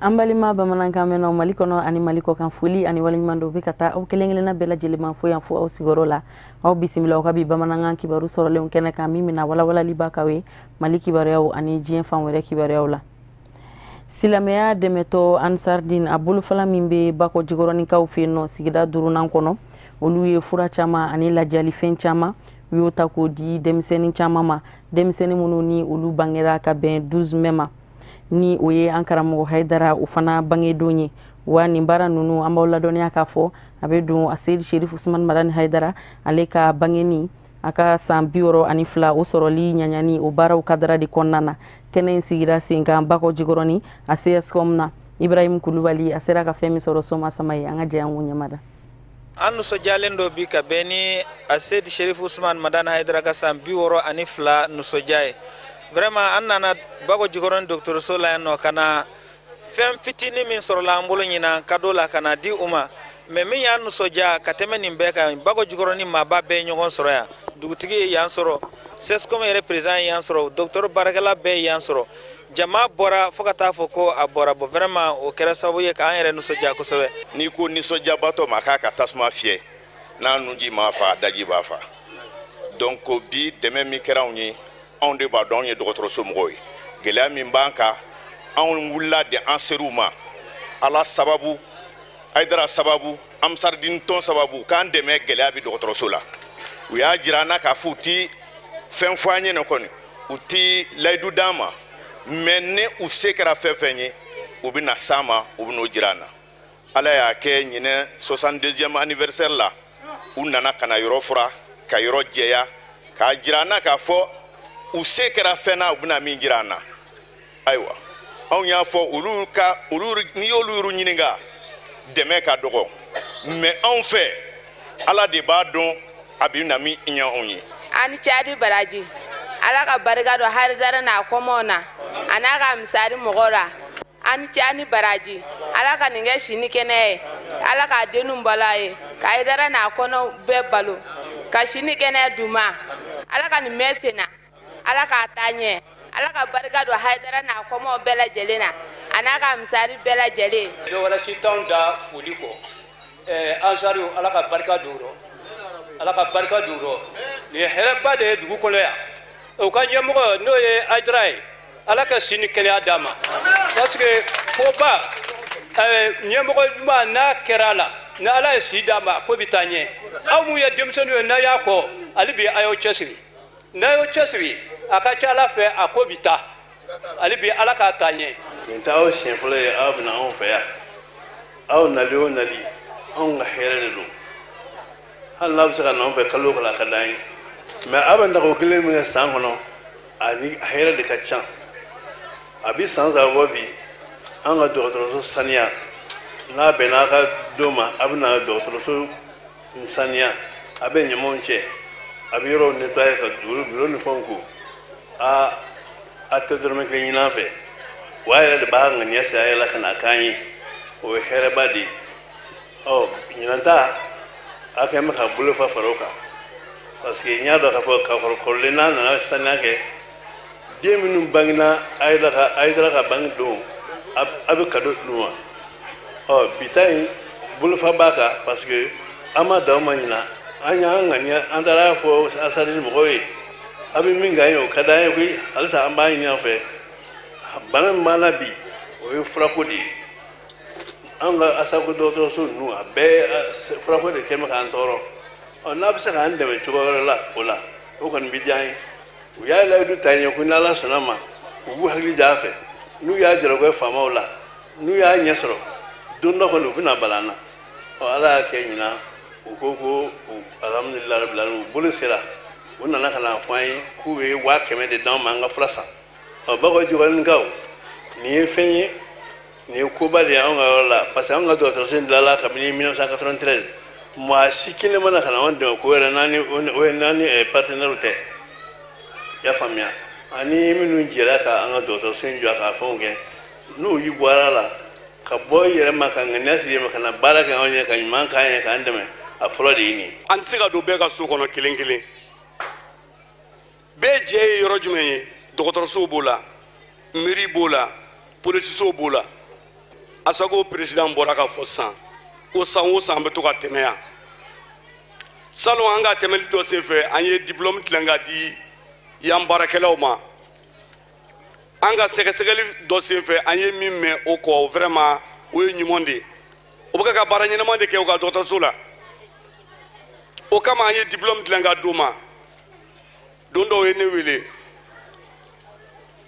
Ambalima bamanankan meno malikono ani maliko kan foli ani walimando be kata aw kelengelena bela jelema fo yan fo aw sigorola aw bisimila ka bi bamanankan kibaru sorolen kene kan mimina wala wala liba kawe maliki bariyaw ani jien fan were kibariyaw la silameya demeto ansardin abulu fala mimbe bako jigoroni kaw feno sigida durunan kono olu ye fura chama ani lajali fen chama yota ko di demseni chama ma demseni mununi olu bangera ka ben 12 mema ni oye ankaramo haidara ufana bange donye wa nimbara nunu ambawla donya kafo abedu asid sheriff usman madani haidara aleka bangeni aka sambioro anifla usoroli nyanyani ubara ukadara di konnana kenen sigira singa bako jigoroni asias komna Ibrahim Kulubali asera ka femi soro soma samay anga je angu nyamada anu so jalendo bi ka beni asid sheriff usman madani haidara ka sambioro anifla nusojaye vraiment annana bago jigoron docteur Sola no kana fem fitini min soro la mbolo nyina kadola kana di uma me min ya no soja kateme nimbeka bago jigoron ni mababe nyogon soro ya dugutigi yan soro ses comme représent yan soro docteur Barakala be yan soro jama bora fokata foko abora bo vraiment o kera sabu ye ka an no soja ko sobe ni ko ni soja bato makaka tasma fie na nuji mafa daji bafa donc ko bi deme mi kera unyi on de ba don ye docteur Somoy gela min banka on wulla de anseruma ala sababu aidara sababu amsardin ton sababu kan de me gela bi docteur Sola uya jirana ka futi fen fanye no koni uti laydu dama menne usekara fefenye ubina sama ubino jirana ala ya ke nyine 62e anniversaire la unana kana yoro fura ka yoro jeya ka jirana ka fo usekera fena ubuna mingirana aywa on ya fo uluru ni oluru nyininga deme ka dogo mais on fait ala de ba don abina mi nya onyi ani chadi baraji ala ka barga do har dara na komona anaka misari mogora ani chani baraji ala ka ninge shini kene ala ka denu mbalaye ka idara na kono be balo ka shini kene duma ala ka ni mesena ala ka tanye ala ka barika do haidara na komo bela jelena anaka misari bela jele do wala sitan da fuliko ansari ala ka barika duro ni herba de dugu kolo ya o ka nyemo no ye ajrai ala ka sini kele adama parce que ko ba nyemo ma na kerala na ala sidama ko bitanye amu ya demsonu na yako alibi ayo chesiri na yo chesiri akacha la fe akobita alibi alaka tanye nta o shenfle abna on fe ya aw nali o nali on here do hal labsa na on fe kallo kala kadai mais aban da ko kile mi san hono ani here de kachan abi sans abobi an ga docteur sania na benaka doma abna docteur sania aben nyamonche abiro nettoyer ka bureau ni fonko a atedrome ke nyina fe waye de ba ngani asa ayela kana kanyi o herebadi o nyina ta akema ka bulu fa faroka parce que nyado ka fo ka kolena na sanake deminu bangna ayda ka bang do abe kado duma o bitai bulu fa baka parce que ama da manyina anya ngani andara fo asari mogoy abi minga yo kada yo ki alsa amba ni afa banan malabi o frako di anga asako docteur so nu abe frako de kema kan toro on absa kan de chugoro la ola o kan bidjai u ya la du tanya ku na la sonama u hagli jafe nu ya jero ko fama ola nu ya nyesro dondo ko lu bina balana o ala kenyina ukoko alhamdulillah rabbil alamin bulu sira wonna na kana fai kuwe wa keme de dan manga frasa o bago jogal ngaw ni fenye ni ko bali on la parce que on ga docteur sen la ka 1993 moi sikile mana kana on de ko era nani o nani partenaire te ya famia ani minu jira ka an docteur sen jo ka fonge no yi boara la ka boy yere maka ngasi yema kana baraka on ye kan man kan ye kan deme a folo de ni an tiga do be ka su kono kilen kilen be je yoro jumen docteur so bola mairie bola police so bola asago président bɔra ka fɔ san ko san o san an bɛ to ka tɛmɛ yan salon an ka tɛmɛli dɔ senfɛ an ye diplôme tilan ka di yan baarakɛlaw ma an ka sɛgɛsɛgɛli dɔ senfɛ an ye min mɛn o kɔ vraiment o ye ɲuman de ye o bɛ ka baara ɲɛnama de kɛ u ka dɔgɔtɔrɔso la o kama an ye diplôme dilan ka d'u ma don dɔw ye ne wele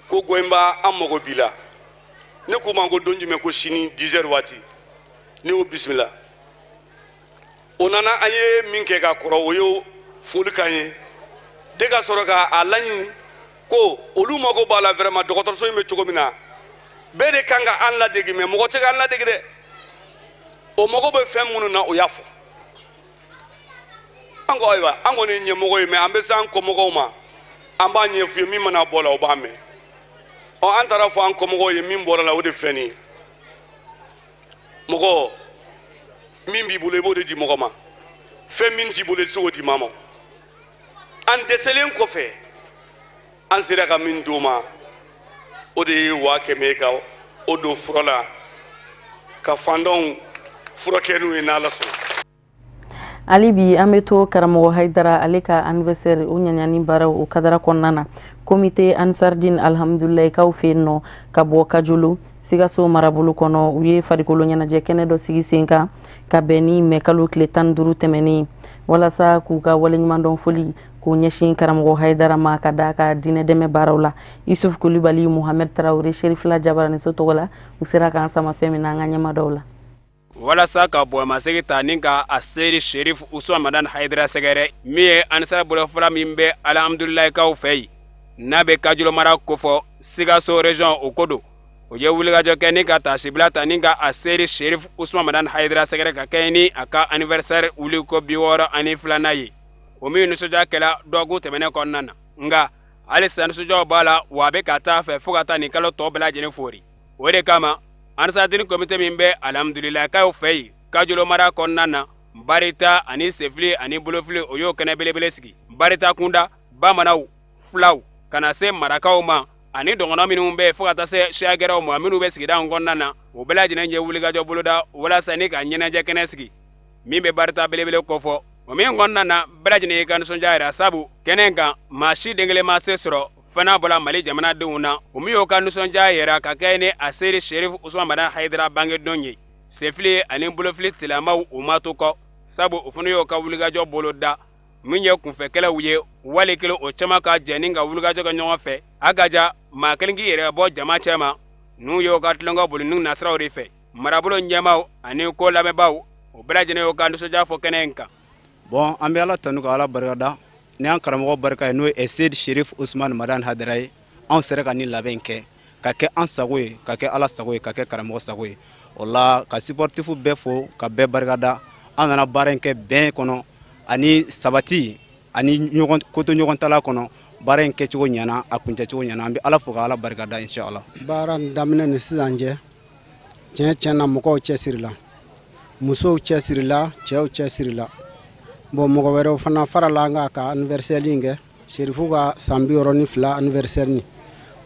ko Goyimba an mago b'i la ne k'u ma ko don jumɛn ko sini 10 heures waati ne y'o bisimila o nana an ye min kɛ ka kɔrɔ o ye foli kan ye de ka sɔrɔ ka a laɲini ko olu mago b'a la vraiment dɔgɔtɔrɔso in bɛ cogo min na bɛɛ de kan ka an ladege mɛ mɔgɔ tɛ ka an ladege dɛ o mago bɛ fɛn minnu na o y'a fɔ an ko ayiwa an kɔni ye ɲɛmɔgɔ ye mɛ an bɛ se an kɔmɔgɔw ma an b'a ɲɛf'u ye min mana bɔ la o b'a mɛn an taara fɔ an kɔmɔgɔw ye min bɔra la o de filɛ nin ye mɔgɔ min b'i bolo i b'o de di mɔgɔ ma fɛn min t'i bolo i tɛ se k'o di maa ma an dɛsɛlen kɔfɛ an sera ka min d'o ma o de ye 100 ye ka o don fura la ka fandanw furakɛ n'u ye n'Ala sɔnna. Ali bi an bɛ to karamɔgɔ Hayidara ale ka anniversaire o ɲaɲani baaraw o kadara kɔnɔna na comité Ansardine alhamdulilayi kaw fɛ yen nɔ ka bɔ Kajolo Sikaso marabolo kɔnɔ u ye farikolo ɲɛnajɛ kɛnɛ dɔ sigi sen kan ka bɛn ni mai kalo tile 15 tɛmɛnen walasa k'u ka waleɲumandɔn foli k'u ɲɛsin karamɔgɔ Hayidara ma ka da ka diinɛ dɛmɛ baaraw la Yusuf Kulibali Mohamed Traoré Sherifila Jabaraniso tɔgɔ la u sera k'an sama fɛn min na an ka ɲɛmaadɔw la walasa ka bɔ masegi ta ni ka a seri Sherif Usman Madan Hayidara sɛgɛrɛ min ye anisara bolofɔla min bɛ alhamdulilayi kaw fɛ yen n'a bɛ Kajolo mara kofɔ Sikaso région o ko don o ye wulikajɔ kɛ ni ka tasibila ta ni ka a seri Sherif Usman Madan Hayidara sɛgɛrɛ ka kɛ ni a ka anniversaire wuli ko 62 ye o min nisɔndiya kɛla dɔgɔkun tɛmɛnen kɔnɔna na nka halisa nisɔndiyaw b'a la wa a bɛ ka taa fɛ fo ka taa nin kalo tɔ bɛɛ lajɛlen fori o de kama Ansardine comité min bɛ alhamdulilayi kaw fɛ yen Kajolo mara kɔnɔna na barita ani sefili ani bolofili o y'o kɛnɛ belebele sigi barita kunda bamananw filaw kana se marakaw ma ani dɔgɔnɔ minnu bɛ fo ka taa se siyagɛrɛw ma minnu bɛ sigida kɔnɔna na o bɛɛ lajɛlen ye wulikajɔ boloda walasa ni ka ɲɛnajɛ kɛnɛ sigi min bɛ barita belebele kɔfɔ o min kɔnɔna na bɛɛ lajɛlen ye ka nisɔndiya yɛrɛ sabu kɛnɛ kan maa si den kelen ma se sɔrɔ fana bɔla Mali jamanadenw na o min y'o ka nisɔndiya yɛrɛ ka kɛ ni a seri Sherif Usman Madan Hayidara bangedon ye sefili ani bolofili tilamaw o ma to kɔ sabu o fana y'o ka wulikajɔ boloda min ye kunfɛkɛlaw ye wali kelen o caman ka jɛ ni ka wulikajɔ kɛ ɲɔgɔn fɛ a ka ja maa kelen k'i yɛrɛ bɔ jama cɛ ma n'u y'o ka tulonkɛ boli n'u nasiraw de fɛ marabolo ɲɛmaw ani ko lamɛnbaw o bɛɛ lajɛlen y'o ka nisɔndiya fɔ kɛnɛ in kan. Bon an bɛ Ala tanu ka Ala barikada ni an karamɔgɔ barika ye n'o ye Seydi Sherif Usman Madan Hayidara ye anw sera ka nin labɛn kɛ ka kɛ an sago ye ka kɛ Ala sago ye ka kɛ karamɔgɔ sago ye o la ka sportif bɛɛ fo ka bɛɛ barikada an nana baara in kɛ bɛn kɔnɔ ani sabati ani koto ɲɔgɔn tala kɔnɔ baara in kɛcogo ɲɛna a kuncɛcogo ɲɛna an bɛ Ala fo ka Ala barikada inshallah. Baara daminɛ ni sisan cɛ tiɲɛ tiɲɛna mɔgɔw cɛsirila musow cɛsirila cɛw cɛsirila bon mɔgɔ wɛrɛw fana farala an ka ka anniversaire in kɛ Sherifu ka san 62 anniversaire ni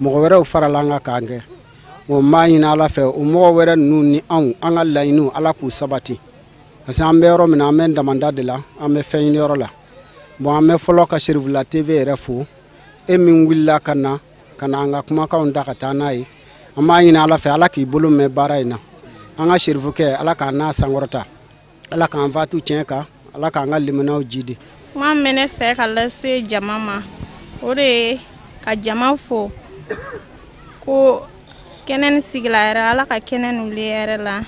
mɔgɔ wɛrɛw farala an ka k'an kɛ bon m'a ɲini Ala fɛ o mɔgɔ wɛrɛ ninnu ni an ka laɲiniw Ala k'u sabati parce que an bɛ yɔrɔ min na an bɛ damanda de la an bɛ fɛn ɲini yɔrɔ la bon an bɛ fɔlɔ ka Sherifula TV yɛrɛ fo e min wulila ka na an ka kumakanw da ka taa n'a ye an b'a ɲini Ala fɛ Ala k'i bolo mɛn baara in na an ka Sherifukɛ Ala k'a n'a sankɔrɔta Ala k'an fatu tiɲɛ kan Ala k'an ka liminaw jidi. Kuma min ne fɛ ka lase jama ma o de ye ka jama fo ko kɛnɛ ni sigila yɛrɛ Ala ka kɛnɛ n'uli yɛrɛ la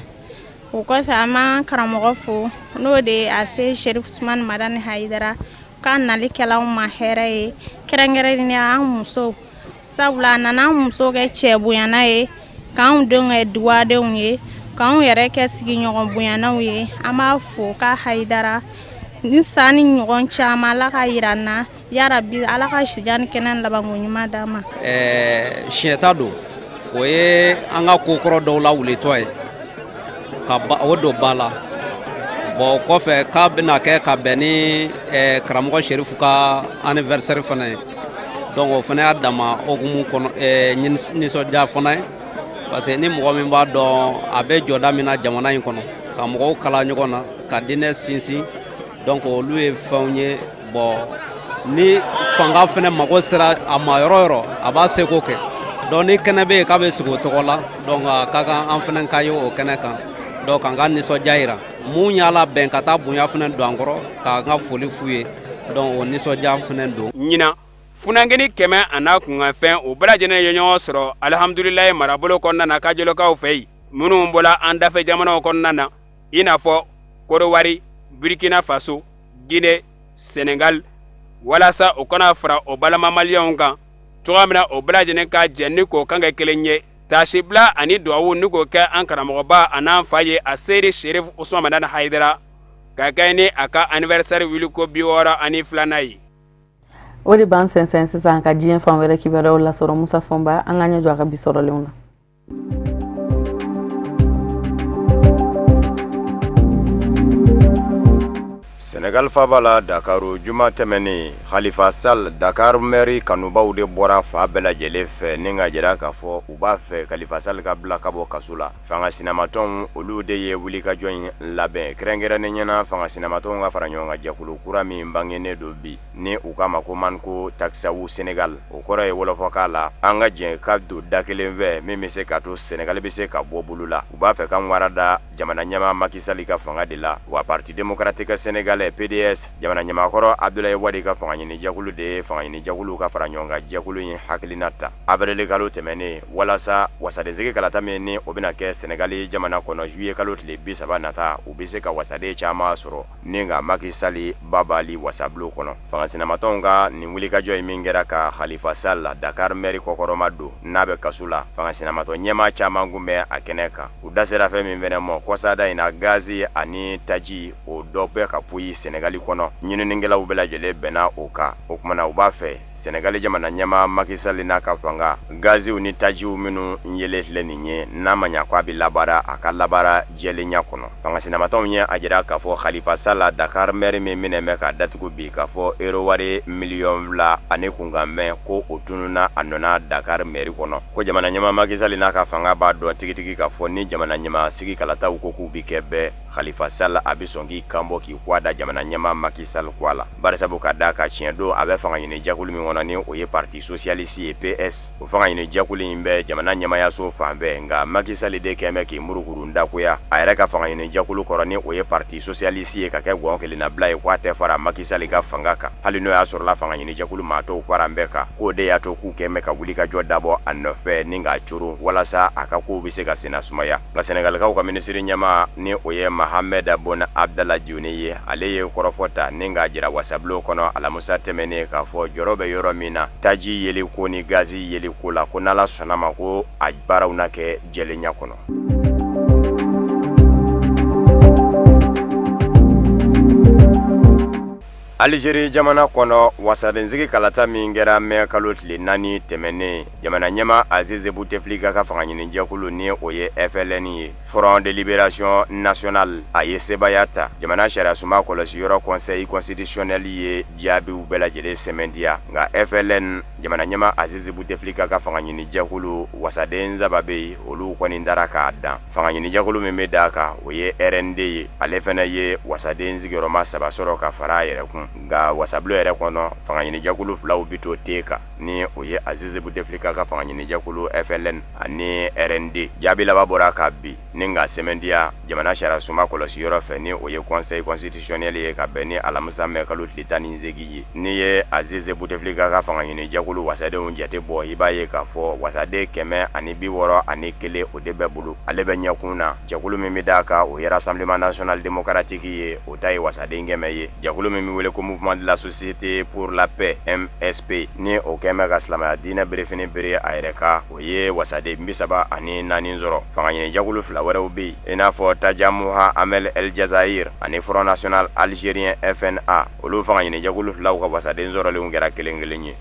o kɔfɛ an b'an karamɔgɔ fo n'o de ye a se Sherif Usman Madan Hayidara k'a nalikɛlaw ma hɛrɛ ye kɛrɛnkɛrɛnnenya an musow sabula a nana an musow kɛ cɛ bonyana ye k'anw denw kɛ duwadenw ye k'anw yɛrɛ kɛ sigiɲɔgɔn bonyanaw ye an b'a fo ka Hayidara ni san ni ɲɔgɔn caman Ala ka yira n na yarabi Ala ka sijani kɛnɛ labanko ɲuman d'a ma. Siɲɛta don o ye an ka kokɔrɔ dɔw la wulitɔ ye ka o don ba la bon kɔfɛ k'a bɛna kɛ ka bɛn ni karamɔgɔ Sherifu ka anniversaire fana ye donc o fana y'a dama hokumu kɔnɔ nisɔndiya fana ye parce que ni mɔgɔ min b'a dɔn a bɛ jɔda min na jamana in kɔnɔ ka mɔgɔw kala ɲɔgɔn na ka diinɛ sinsin donc olu ye fɛnw ye bon ni fanga fɛnɛ mago sera a ma yɔrɔ yɔrɔ a b'a seko kɛ donc ni kɛnɛ bɛ yen k'a bɛ sigi o tɔgɔ la donc a ka kan an fɛnɛ ka ye o kɛnɛ kan donc k'an ka nisɔndiya yira mun y'a labɛn ka taa bonya fɛnɛ don an kɔrɔ k'an ka foli f'u ye donc o nisɔndiya fɛnɛ don. ɲinan funangeni 100 a n'a kunkanfɛn o bɛɛ lajɛlen ye ɲɔgɔn sɔrɔ alihamudulilayi marabolo kɔnɔna na kajolokaw fɛ yen minnu bɔla an dafɛ jamanaw kɔnɔna na i n'a fɔ Kodowari, Burkina Faso, Guinée, Sénégal walasa o kana fara o balama maliyɛnw kan cogoya min na o bɛɛ lajɛlen ka jɛ ni k'o kan kɛ kelen ye taasibila ani duwawu ni k'o kɛ an karamɔgɔba a n'an fa ye a seydi Sherif Usman Madani Haidara ka kɛ ni a ka anniversaire wiliko 62 ye. O de b'an sɛnsɛn sisan ka diɲɛ fan wɛrɛ kibaruyaw lasɔrɔ Musa Fɔnba an ka ɲɛ jɔ a ka bi sɔrɔlenw na. Senegal fabala Dakaru juma tɛmɛnen Khalifa Sall Dakar maire kanubaw de bɔra fa bɛɛ lajɛlen fɛ ni ka jira k'a fɔ u b'a fɛ Khalifa Sall ka bila ka bɔ kaso la. Fanga sinamatɔnw olu de ye wulikajɔ in labɛn kɛrɛnkɛrɛnnen ɲɛna fanga sinamatɔnw ka fara ɲɔgɔn kan jɛkulu kura min bangenen don bi ni u k'a ma ko Manko Taxawu Senegal o kɔrɔ ye wɔlɔfɔkan la an ka jɛn ka don da kelen fɛ min bɛ se ka to Senegal bɛ se ka bɔ bolo la. U b'a fɛ k'an warada jamana ɲɛmaa Macky Sall ka fanga de la wa Parti démocratique sénégalais PDS jamana ɲɛmaakɔrɔ Abdoulaye Wade ka fanga ɲini jɛkulu de ye fanga ɲini jɛkulu ka fara ɲɔgɔn kan jɛkulu in hakilina ta avril kalo tɛmɛnen walasa wasadensigi kalata min ni o bɛna kɛ Senegali jamana kɔnɔ juillet kalo tile 30 nata u bɛ se ka wasaden caman sɔrɔ ni ka Macky Sall babali wasabilo kɔnɔ. Fanga sinamatɔnw ka nin wulikajɔ in min kɛra ka Khalifa Sall Dakar maire kɔkɔrɔma don n'a bɛ kaso la fanga sinamatɔ ɲɛmaa caman kun bɛ a kɛnɛ kan u da sera fɛn min fɛnɛ mɔ kɔsada in na gazi ani taji o dɔ bɛ ka poyi Senegali kɔnɔ ɲininikɛlaw bɛɛ lajɛlen bɛnna o kan o kumana u b'a fɛ Senegali jamana ɲɛmaa Macky Sall n'a ka fanga gaziw ni tajiw minnu yelen filɛ nin ye n'a ma ɲa ko a bɛ labaara a ka labaara jɛlenya kɔnɔ. Fanga sinamatɔnw ye a jira k'a fɔ Khalifa Sall Dakar maire min minɛn bɛ ka datugu bi k'a fɔ euro wari miliyɔn 2 ani kunkanmɛn ko o tununa a nɔna Dakar maire kɔnɔ ko jamana ɲɛmaa Macky Sall n'a ka fanga b'a dɔn tigitigi k'a fɔ ni jamana ɲɛmaa sigi kalataw ko k'u bi kɛ bɛɛ Khalifa Sall a bɛ sɔn k'i kanbɔ k'i kɔ da jamana ɲɛmaa Macky Sall kɔ a la barisabu ka da ka tiɲɛ don a bɛ fanga ɲini jɛkulu min kɔnɔ ni o ye Parti socialiste ye PS o fanga ɲini jɛkulu in bɛ jamana ɲɛmaayaso fan bɛɛ nka Macky Sall de kɛn bɛ k'i murukuru ndakoya a yɛrɛ ka fanga ɲini jɛkulu kɔrɔ ni o ye Parti socialiste ye ka kɛ gɔn kelenna bila ye k'a tɛ fara Macky Sall ka fanga kan hali n'o y'a sɔrɔla fanga ɲini jɛkulu maa tɔw kwaran bɛɛ kan k'o de y'a to k'u kɛn bɛ ka wulikajɔ dabɔ a nɔfɛ ni k'a coron walasa a ka kow bɛ se ka senna sumaya nka Senegalikaw ka minisiri ɲɛmaa ni o ye Mohamed Boun Abdallah Dionne ye ale ye kɔrɔfɔta ni k'a jira wasabilo kɔnɔ alamusa tɛmɛnen k'a fɔ jɔrɔ bɛ yɔrɔ min na taji yeli ko ni gazi yeli ko la ko n'Ala sɔnna ma ko a baaraw na kɛ jɛlenya kɔnɔ. Algérie jamana kɔnɔ wasadensigi kalata min kɛra mɛ kalo tile 4 tɛmɛnen jamana ɲɛma Aziz Bouteflika ka fanga ɲini jɛkulu ni o ye FLN ye Front de Libération Nationale a ye sebaya ta jamana sariyasuma kɔlɔsiyɔrɔ Conseil constitutionnel ye jaabiw bɛɛ lajɛlen sɛmɛntiya nka FLN jamana ɲɛma Aziz Bouteflika ka fanga ɲini jɛkulu wasaden zaba bɛ yen olu kɔni dara k'a dan fanga ɲini jɛkulu min bɛ d'a kan o ye RND ye ale fɛnɛ ye wasaden sigiyɔrɔma 7 sɔrɔ ka fara a yɛrɛ kun nka wasabilo yɛrɛ kɔnɔ fanga ɲini jɛkulu filaw bi to te kan ni o ye Aziz Bouteflika ka fanga ɲini jɛkulu FLN ani RND jaabi laban bɔra ka bi ni nka sɛmɛndiya jamana sariyasuma kɔlɔsiyɔrɔ fɛ ni o ye Conseil constitutionnel ye ka bɛn ni alamisa mɛ kalo tile 18 ye ni ye Aziz Bouteflika ka fanga ɲini jɛkulu wasadenw jate bɔ i b'a ye k'a fɔ wasaden 161 o de bɛ bolo ale bɛ ɲɛkun na jɛkulu min bɛ d'a kan o ye Rassemblement national démocratique ye o ta ye wasaden 100 ye jɛkulu min bɛ wele ko Mouvement de la société pour la paix MSP ni o kɛn bɛ ka silamɛya diinɛ berefini bere a yɛrɛ kan o ye wasaden 34 sɔrɔ fanga ɲini jɛkulu fila wɛrɛw bɛ yen i n'a fɔ Tajamuha Amel El Jazair ani Front National Algérien FNA olu fanga ɲini jɛkulu filaw ka wasaden sɔrɔlenw kɛra kelen kelen ye.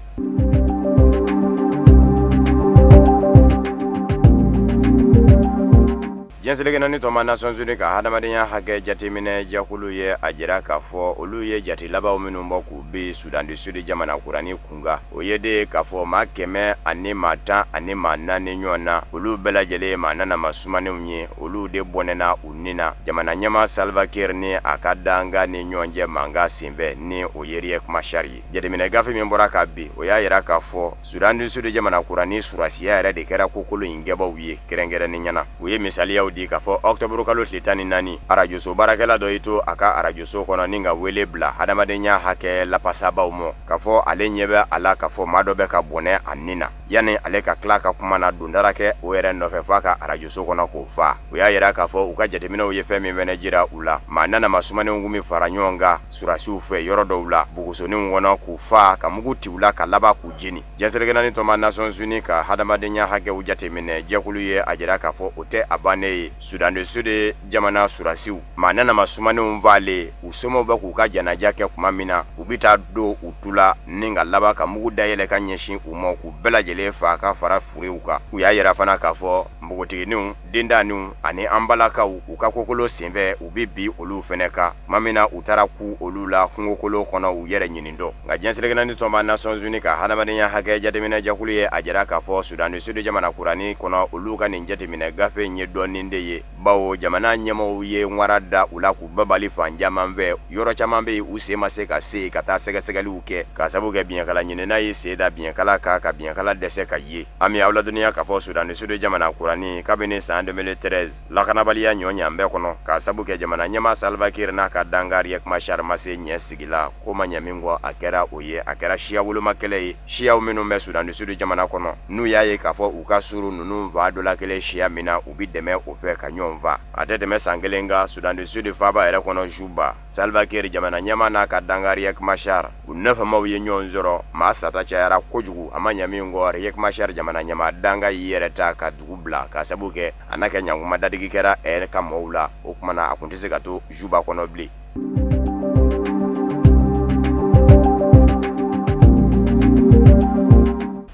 jɛnselegena ni tɔma Nations Unies ka hadamadenya hakɛ jateminɛ jɛkulu ye a jira k'a fɔ olu ye jati labanw minnu bɔ k'u bi Sudan du Sud jamana kurani kunga o ye de k'a fɔ maa 100 ani maa 10 ani maa 4 ɲɔgɔn na olu bɛɛ lajɛlen maa nanama sumanenw ye olu de bɔnɛna u nina jamana ɲɛma Salva Kiir ni a ka danga ni ɲɔgɔn cɛ manga senfɛ ni o ye Riek Machar ye jateminɛ gafe min bɔra ka bi o y'a yira k'a fɔ Sudan du Sud jamana kurani surasiya yɛrɛ de kɛra kokolo in gɛbaw ye kɛrɛnkɛrɛnni ɲɛna u ye misaliyaw di k'a fɔ octobre kalo tile 14 arajoso baarakɛla dɔ y'i to a ka arajoso kɔnɔ ni ka wele bila hadamadenya hakɛ lapasabaw mɔ k'a fɔ ale ɲɛ bɛ a la k'a fɔ maa dɔ bɛ ka bɔnɛ a nin na yanni ale ka tila ka kuma na dondara kɛ o yɛrɛ nɔfɛ f'a ka arajoso kɔnɔ k'o fa u y'a yira k'a fɔ u ka jateminɛw ye fɛn min fɛnɛ jira u la maa nanama sumanenw kun mi fara ɲɔgɔn kan surasiw fɛ yɔrɔ dɔw la bugusoninw kɔnɔ k'u fa ka mugu ti u la ka laban k'u jeni jɛnselegena ni tɔma Nations Unies ka hadamadenya hakɛw jateminɛ jɛkulu ye a jira k'a fɔ o tɛ a bannen ye Sudan du Sud jamana surasiw maa nanama sumanenw vale u somɔw bɛ k'u ka janaja kɛ kuma min na u bi taa don u tula ni ka laban ka mugu dayɛlɛ ka ɲɛsin u ma k'u bɛɛ lajɛlen fa ka fara furiw kan u y'a yira fana k'a fɔ npogotigininw dendaniw ani an balakaw u ka kokolo senfɛ u bi bi olu fɛnɛ kan kuma min na u taara ku olu la kungokolo kɔnɔ u yɛrɛ ɲini dɔ nka jɛnselegena ni tɔma Nations Unies ka hadamadenya hakɛ jateminɛ jɛkulu ye a jira k'a fɔ Sudan du Sud jamana kurani kɔnɔ olu ka nin jateminɛ gafe ye dɔɔnin de ye bawo jamana ɲɛmɔgɔw ye ŋwara da u la k'u babali fan caman fɛ yɔrɔ caman bɛ yen u sen ma se ka se ka taa sɛgɛsɛgɛliw kɛ ka sabu kɛ biɲɛkala ɲinina ye sen da biɲɛkala kan ka biɲɛkala dɛsɛ ka ye an bɛ aw ladɔnniya k'a fɔ Sudan du Sud jamana kurani kabini san 2013 lakanabaliya ɲɔ ɲan bɛɛ kɔnɔ ka sabu kɛ jamana ɲɛma Salva Kiir n'a ka danga Riek Machar ma se ɲɛ sigi la ko ma ɲɛ min kɔ a kɛra o ye a kɛra siya woloma kɛlɛ ye siyaw minnu bɛ Sudan du Sud jamana kɔnɔ n'u y'a ye k'a fɔ u ka suru ninnu va dɔ la kelen siya min na u bi dɛmɛ o fɛ ka ɲɔgɔn fa a tɛ tɛmɛ san kelen kan Sudan du Sud faaba yɛrɛ kɔnɔ Juba Salva Kiir jamana ɲɛma n'a ka danga Riek Machar u nɛfɛmaw ye ɲɔgɔn sɔrɔ maa sata cayara kojugu a ma ɲɛ min kɔ Riek Machar jamana ɲɛma danga y'i yɛrɛ ta ka dugu bila ka sabu kɛ a n'a kɛ ɲankuma dadigi kɛra ɛrɛ ka mɔɔw la o kumana a kun tɛ se ka to Juba kɔnɔ bilen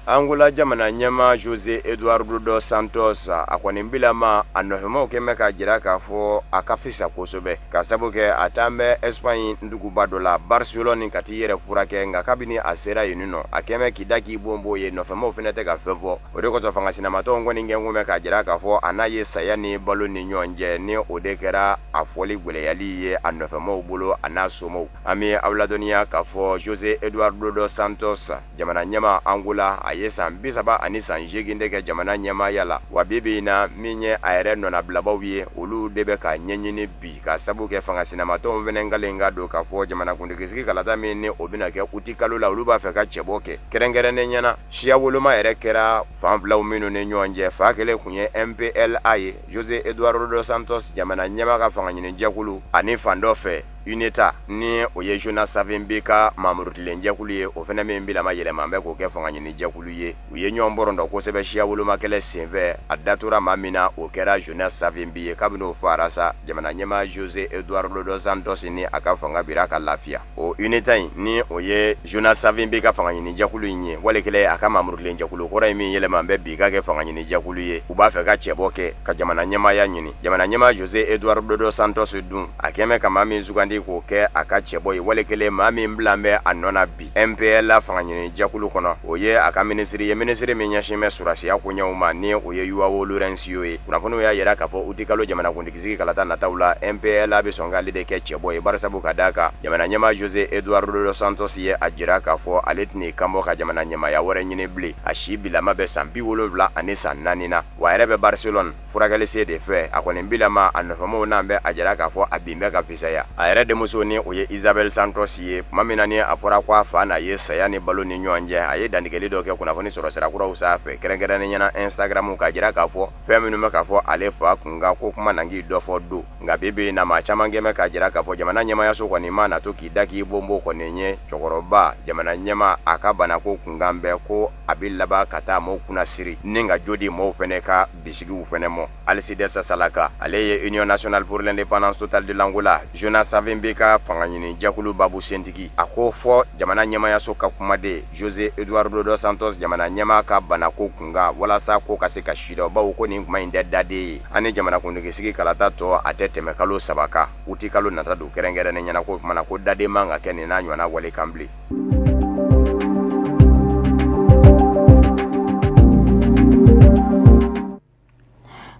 Angola jamana ɲɛma Jose Eduardo dos Santos a kɔni bilama a nɔfɛmaw kɛmɛ ka jira k'a fɔ a ka fisa kosɛbɛ ka sabu kɛ a taa bɛ Espagne duguba dɔ la Barcelone ka t'i yɛrɛ furakɛ nka kabini a sera yen nɔ a kɛmɛ k'i da k'i bonbo ye nɔfɛmaw fɛnɛ tɛ ka fɛn fɔ o de kosɔn fangasinamatɔw kɔni kɛ kun bɛ ka jira k'a fɔ a n'a ye saya ni balo ni ɲɔgɔn cɛ ni o de kɛra a fɔli gwɛlɛyali ye a nɔfɛmaw bolo a n'a somɔw an bɛ aw ladɔnniya k'a fɔ Jose Eduardo dos Santos jamana ɲɛma Angola a ye san 30 ani san 8 de kɛ jamana ɲɛmaaya la wa bibi na min ye a yɛrɛ nɔnabilabaw ye olu de bɛ ka ɲɛɲini bi ka sabu kɛ fangasinamatɔw fɛnɛ ngalen ka don k'a fɔ jamanakuntigisigi kalata min ni o bɛna kɛ uti kalo la olu b'a fɛ ka cɛbɔ kɛ kɛrɛnkɛrɛnnen ɲɛna siya woloma yɛrɛ kɛra fan filaw minnu ni ɲɔgɔn cɛ fa kelen kun ye MPLA ye Jose Eduardo dos Santos jamana ɲɛma ka fanga ɲini jɛkulu ani fan dɔ fɛ UNITA ni o ye Jonas Savimbi ka mamurutilen jɛkulu ye o fɛnɛ min bilama yɛlɛma bɛ k'o kɛ fanga ɲini jɛkulu ye u ye ɲɔgɔn bɔrɔn dɔ kosɛbɛ siya woloma kɛlɛ senfɛ a datura maa min na o kɛra Jonas Savimbi ye kabini o fara sa jamana ɲɛma Jose Eduardo dos Santos ni a ka fanga bira ka lafiya o UNITA in ni o ye Jonas Savimbi ka fanga ɲini jɛkulu in ye walikɛlɛ a ka mamurutilen jɛkulu kɔrɔ ye min yɛlɛma bɛ bi ka kɛ fanga ɲini jɛkulu ye u b'a fɛ ka cɛbɔ kɛ ka jamana ɲɛmaya ɲini jamana ɲɛma Jose Eduardo dos Santos dun a kɛmɛ ka maa min sugandi k'o kɛ a ka cɛbɔ ye walikɛlɛ maa min bilan bɛ a nɔ na bi MPLA fanga ɲini jɛkulu kɔnɔ o ye a ka minisiri ye minisiri min ɲɛsin bɛ surasiya koɲɛw ma ni o ye Joao Lourenço ye kunnafoniw y'a yira k'a fɔ uti kalo jamanakuntigisigi kalata nataw la MPLA bɛ sɔn k'ale de kɛ cɛbɔ ye barisabu ka d'a kan jamana ɲɛma Jose Eduardo dos Santos ye a jira k'a fɔ ale tɛn'i kanbɔ ka jamana ɲɛmaya wɛrɛ ɲini bilen a si bilama bɛ san 70 ani san 4 na wa a yɛrɛ bɛ Barcelone furakɛli se de fɛ a kɔni bilama a nɔfɛmaw n'an bɛ a jira k'a fɔ a bin bɛ ka fisaya a yɛrɛ denmuso ni o ye Isabel Santos ye tuma min na ni a fɔra ko a fa n'a ye saya ni balo ni ɲɔgɔn cɛ a ye dantigɛli dɔ kɛ kunnafoni sɔrɔ sirakuraw sanfɛ kɛrɛnkɛrɛnnen ɲɛna Instagram ka jira k'a fɔ fɛn minnu bɛ k'a fɔ ale fa kun kan ko kuma nangi dɔ fɔ don nka bibi na maa caman kɛmɛ ka jira k'a fɔ jamana ɲɛmayaso kɔni ma na to k'i da k'i bonbo kɔni ye cɛkɔrɔba jamana ɲɛma a ka bana ko kunkan bɛɛ ko a bɛ laban ka taa maaw kunna siri ni ka jo di maaw fɛnɛ ka bisigiw fɛnɛ Adamo, Alcides Salaka, ale Union nationale pour l'indépendance totale de l'Angola, Jonas Savimbeka Fanganyini, Jakulu Babu Sentiki, ako fo jamana nyama ya soka kumade, José Eduardo dos Santos jamana nyama ka banako kunga, wala sa ko kase ka shida ba ko ni kuma inde dade, ane jamana kundugi sigi kalata to atete mekalo sabaka, uti kalo natadu kerengere ne nyana ko mana ko dade manga kene na nywana wale kambli.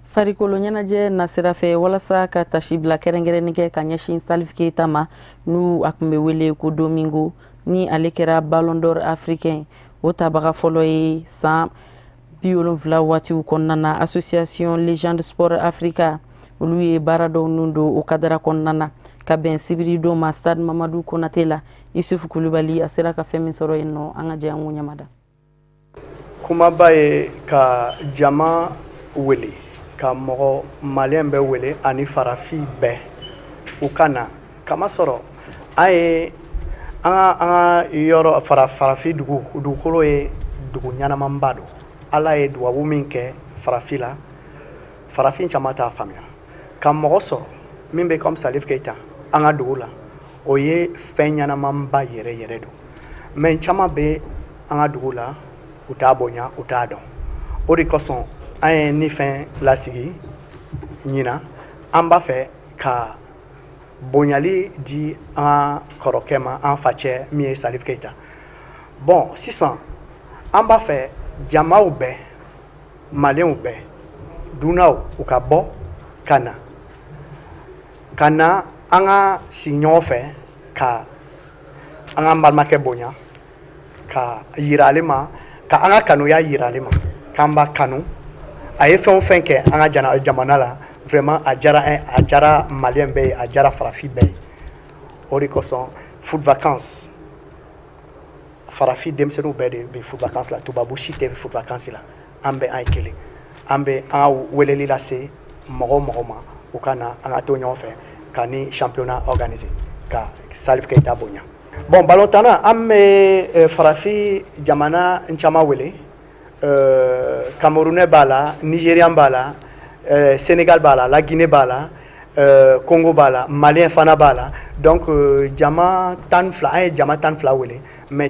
Farikolo ɲɛnajɛ nasira fɛ walasa ka tasi bila kɛrɛnkɛrɛnni kɛ ka ɲɛsin Salif Keita ma n'u a tun bɛ wele ko Domingo ni ale kɛra Ballon d'Or africain o tabaga fɔlɔ ye san 70 waatiw kɔnɔna na Association Legend Sport Africa olu ye baara dɔw nun don o kadara kɔnɔna na ka bɛn sibiri don ma Stade Mamadou Konate la Isufu Kulibali a sera ka fɛn min sɔrɔ yen nɔ an ka jɛ an ko ɲamada kumaba ye ka jama wele ka mɔgɔ malien bɛ wele ani farafi bɛɛ u kana kama sɔrɔ a ye an ka yɔrɔ farafi dugukolo ye dugu ɲanamanba don ala ye duwawu min kɛ farafi la farafin caman t'a faamuya ka mɔgɔ sɔrɔ min bɛ comme Salif Keita an ka dugu la o ye fɛn ɲanamanba yɛrɛ yɛrɛ don mais caman bɛ an ka dugu la u t'a bonya u t'a dɔn o de kosɔn an ye ni fɛn lasigi ɲina an b'a fɛ ka bonyali di an kɔrɔkɛ ma an facɛ min ye Salif Keita bon sisan an b'a fɛ jamaw bɛɛ maliyɛnw bɛɛ dunnaw u ka bɔ ka na an ka sigi ɲɔgɔn fɛ ka an ka balimakɛ bonya ka yira ale ma ka an ka kanuya yira ale ma k'an b'a kanu a ye fɛn o fɛn kɛ an ka jamana la vraiment a jara malien bɛɛ ye a jara farafi bɛɛ ye o de kosɔn foot vacances farafi denmisɛnninw bɛɛ de bɛ foot vacances la tubabu si tɛ foot vacances la an bɛɛ an ye kelen an bɛ an ka weleli lase mɔgɔ o mɔgɔ ma u ka na an ka to ɲɔgɔn fɛ ka ni championnat organiser ka Salif Keita bonya bon balontanna an bɛ farafi jamana caman wele Camerounais b'a la, Nigérian b'a la, Sénégal b'a la, la Guinée b'a la, Congo b'a la, Malien fana b'a la. Donc jama tan fila, an ye jama tan fila wele, mais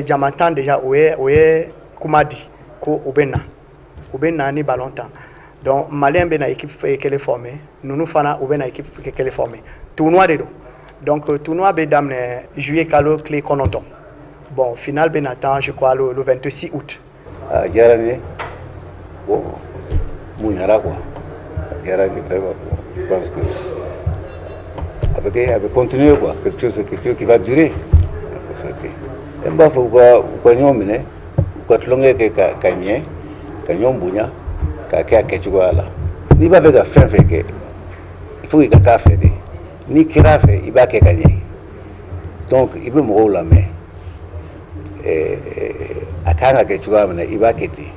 jama tan déjà o ye kuma di ko u bɛ na ni ballon tan. Donc Malien bɛ na équipe kelen former, ninnu fana u bɛ na équipe kelen former. Tournoi de don. Donc tournoi bɛ daminɛ juillet kalo tile 9. Bon final bɛ na tan je crois le 26 août. diyara n ye bon muɲara quoi a diyara n ye vraiment je pense que a bɛ continuer quoi quelque chose qui va durer n b'a fɔ u ka ɲɔgɔn minɛ u ka tulonkɛ kɛ ka ɲɛ ka ɲɔgɔn bonya k'a kɛ a kɛcogoya la n'i b'a fɛ ka fɛn fɛn kɛ il faut i ka k'a fɛ de n'i kɛra a fɛ i b'a kɛ ka ɲɛ donc i bɛ mɔgɔw lamɛn a kan ka kɛ cogoya min na i b'a kɛ ten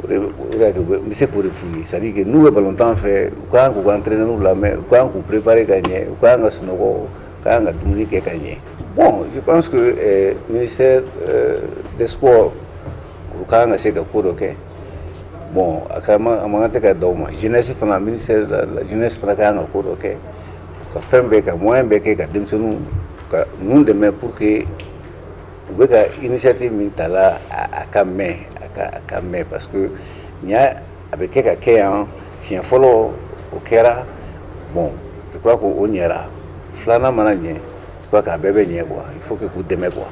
o de n bɛ se k'o de f'u ye c'est à dire que n'u bɛ balontan fɛ u kan k'u ka entraîneur lamɛn u kan k'u préparer ka ɲɛ u kan ka sunɔgɔ u kan ka dumuni kɛ ka ɲɛ bon je pense que ministère des sports u kan ka se ka ko dɔ kɛ bon a man kan tɛ ka da o ma jeunesse fana ministère de la jeunesse fana kan ka ko dɔ kɛ ka fɛn bɛɛ ka moyen bɛɛ kɛ ka denmisɛnninw ka ninnu dɛmɛ pour que u bɛ ka initiative min ta la a ka mɛn parce que ɲa a bɛ kɛ ka kɛ yan siɲɛ fɔlɔ o kɛra bon je crois que o ɲɛra filanan mana ɲɛ je crois que a bɛɛ bɛ ɲɛ quoi il faut que k'u dɛmɛ quoi.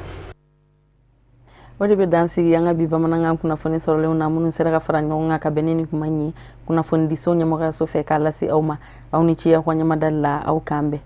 O de bɛ dan sigi an ka bi bamanankan kunnafoni sɔrɔlenw na minnu sera ka fara ɲɔgɔn kan ka bɛn ni kuma ɲɛ kunnafoni diso ɲɛmɔgɔyaso fɛ k'a lase aw ma aw ni ci aw ka ɲamadali la aw k'an bɛn.